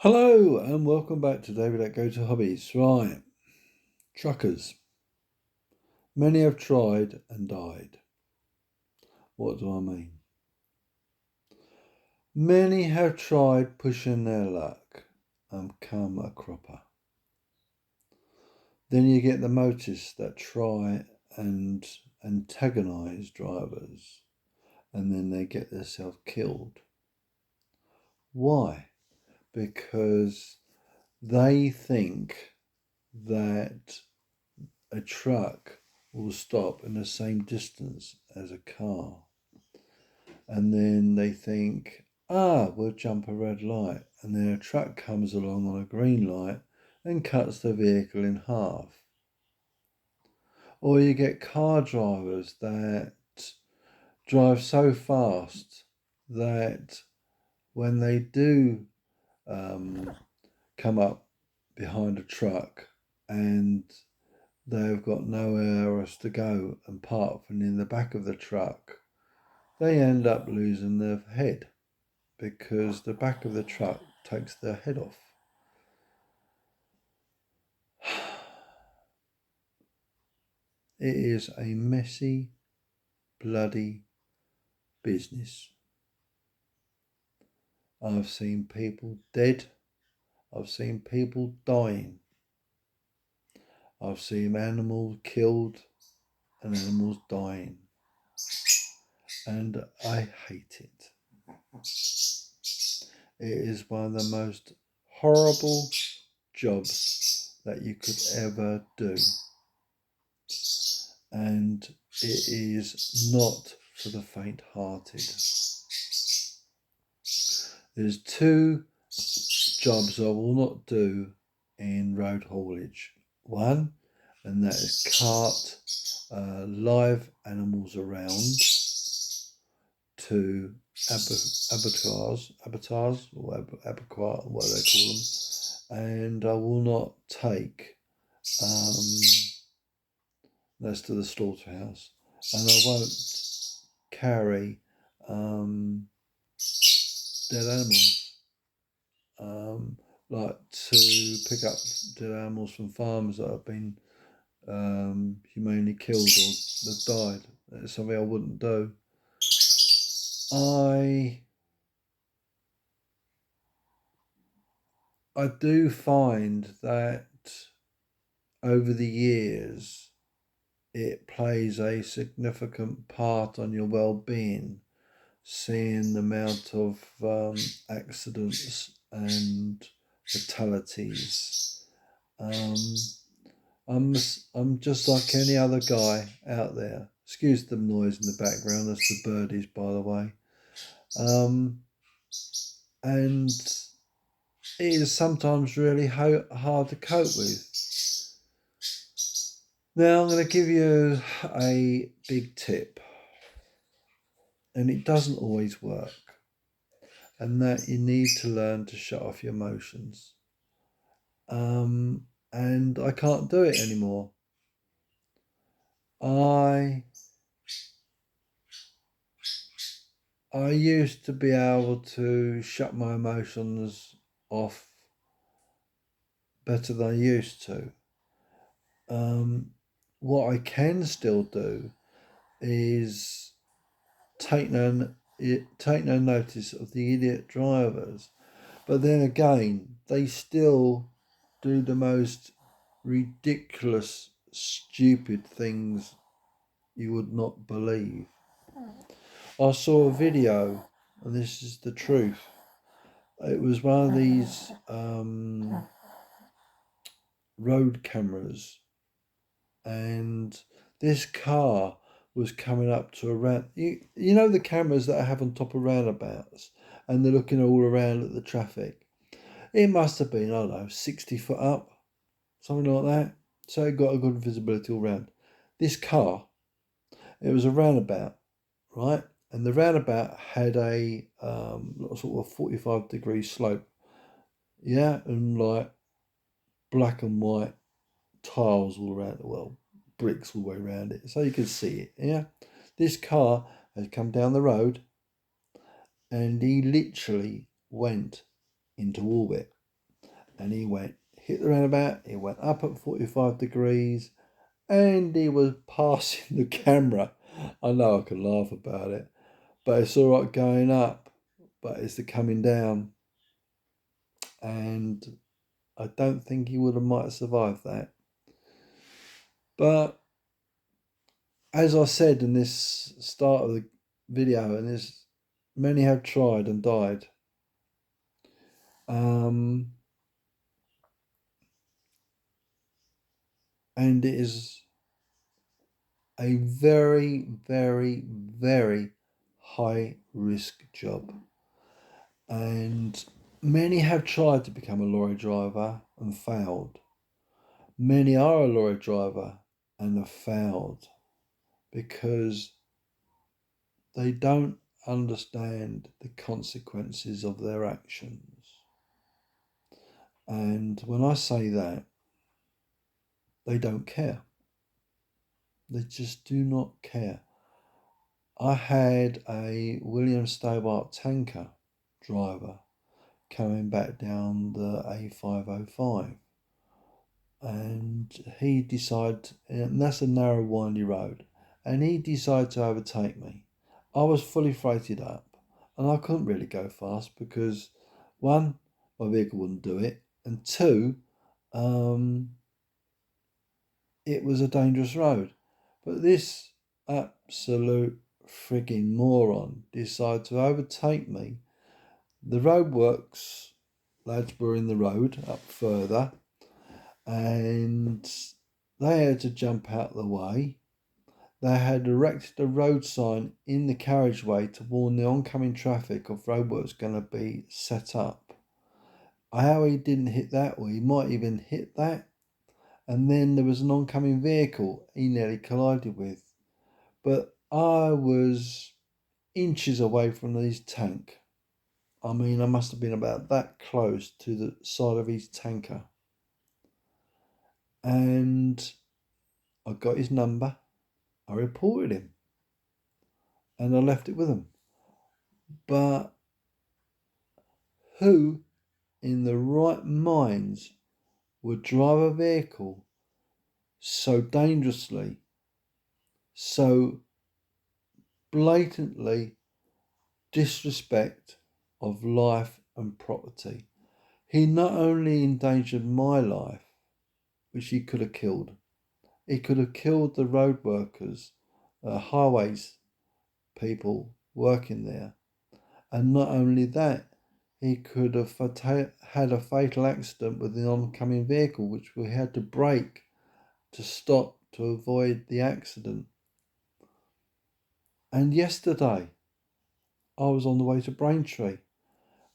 Hello and welcome back to David at Go to Hobbies. Right, truckers. Many have tried and died. What do I mean? Many have tried pushing their luck and come a cropper. Then you get the motorists that try and antagonise drivers and then they get themselves killed. Why? Because they think that a truck will stop in the same distance as a car. And then they think, we'll jump a red light. And then a truck comes along on a green light and cuts the vehicle in half. Or you get car drivers that drive so fast that when they do come up behind a truck and they've got nowhere else to go apart from in the back of the truck, they end up losing their head because the back of the truck takes their head off. It is a messy, bloody business. I've seen people dead. I've seen people dying. I've seen animals killed and animals dying. And I hate it. It is one of the most horrible jobs that you could ever do. And it is not for the faint-hearted. There's two jobs I will not do in road haulage. One, and that is cart live animals around to abattoirs, or abattoir, what they call them. And I will not take that's to the slaughterhouse, and I won't carry dead animals, like to pick up dead animals from farms that have been humanely killed or have died. It's something I wouldn't do. I do find that over the years it plays a significant part on your well-being, seeing the amount of accidents and fatalities. I'm just like any other guy out there. Excuse the noise in the background, that's the birdies, by the way. And it is sometimes really hard to cope with. Now I'm going to give you a big tip, and it doesn't always work, and that you need to learn to shut off your emotions. And I can't do it anymore. I used to be able to shut my emotions off better than I used to. What I can still do is take no notice of the idiot drivers, but then again, they still do the most ridiculous, stupid things you would not believe. I saw a video, and this is the truth. It was one of these road cameras, and this car was coming up to a round. You know the cameras that I have on top of roundabouts, and they're looking all around at the traffic. It must have been, I don't know, 60 foot up, something like that. So it got a good visibility all round. This car, it was a roundabout, right? And the roundabout had a sort of 45-degree slope. Yeah, and like black and white tiles all around it, well, bricks all the way around it, so you could see it. Yeah, this car had come down the road, and he literally went into orbit. and he hit the roundabout, he went up at 45 degrees, and he was passing the camera. I know I can laugh about it, but it's all right going up, but it's the coming down. And I don't think he might have survived that. But as I said in this start of the video, and many have tried and died. And it is a very, very, very high risk job. And many have tried to become a lorry driver and failed. Many are a lorry driver and have failed because they don't understand the consequences of their actions. And when I say that, they don't care. They just do not care. I had a William Stobart tanker driver coming back down the A505, and he decided, and that's a narrow windy road, and he decided to overtake me. I was fully freighted up and I couldn't really go fast because one, my vehicle wouldn't do it, and two, it was a dangerous road. But this absolute frigging moron decided to overtake me. The roadworks lads were in the road up further, and they had to jump out of the way. They had erected a road sign in the carriageway to warn the oncoming traffic of roadworks going to be set up. How he didn't hit that, or he might even hit that, and then there was an oncoming vehicle he nearly collided with. But I was inches away from his tank. I mean, I must have been about that close to the side of his tanker. And I got his number, I reported him, and I left it with him. But who in the right minds would drive a vehicle so dangerously, so blatantly disrespect of life and property? He not only endangered my life, which he could have killed, he could have killed the road workers, highways people working there. And not only that, he could have had a fatal accident with the oncoming vehicle, which we had to brake to stop to avoid the accident. And yesterday, I was on the way to Braintree,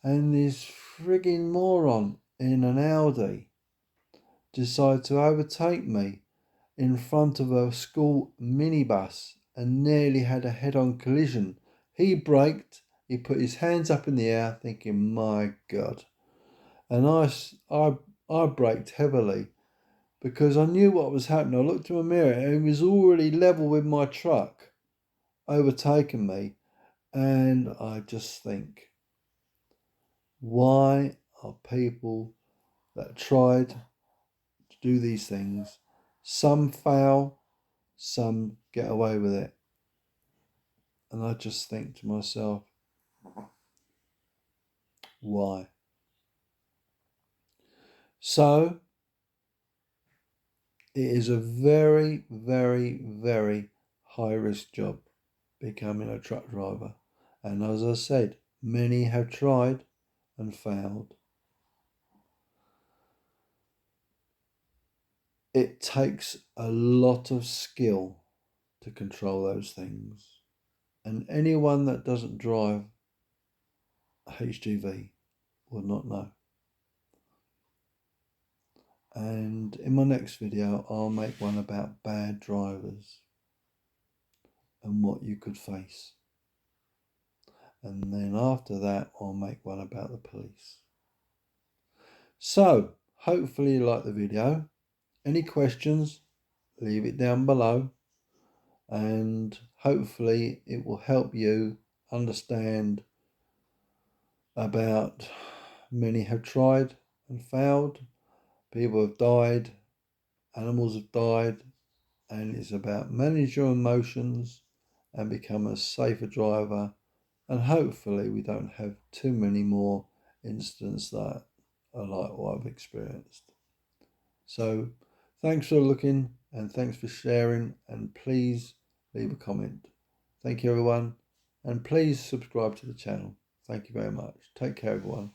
and this frigging moron in an Audi decided to overtake me in front of a school minibus and nearly had a head-on collision. He braked, he put his hands up in the air thinking, my God. And I braked heavily because I knew what was happening. I looked in my mirror and he was already level with my truck, overtaking me. And I just think, why are people that tried to do these things, some fail, some get away with it? And I just think to myself, why? So it is a very, very, very high risk job becoming a truck driver. And as I said, many have tried and failed. It takes a lot of skill to control those things. And anyone that doesn't drive HGV will not know. And in my next video, I'll make one about bad drivers and what you could face. And then after that, I'll make one about the police. So, hopefully you like the video. Any questions, leave it down below. And hopefully it will help you understand about many have tried and failed. People have died, animals have died, and it's about manage your emotions and become a safer driver. And hopefully we don't have too many more incidents that are like what I've experienced. So thanks for looking and thanks for sharing, and please leave a comment. Thank you everyone, and please subscribe to the channel. Thank you very much. Take care everyone.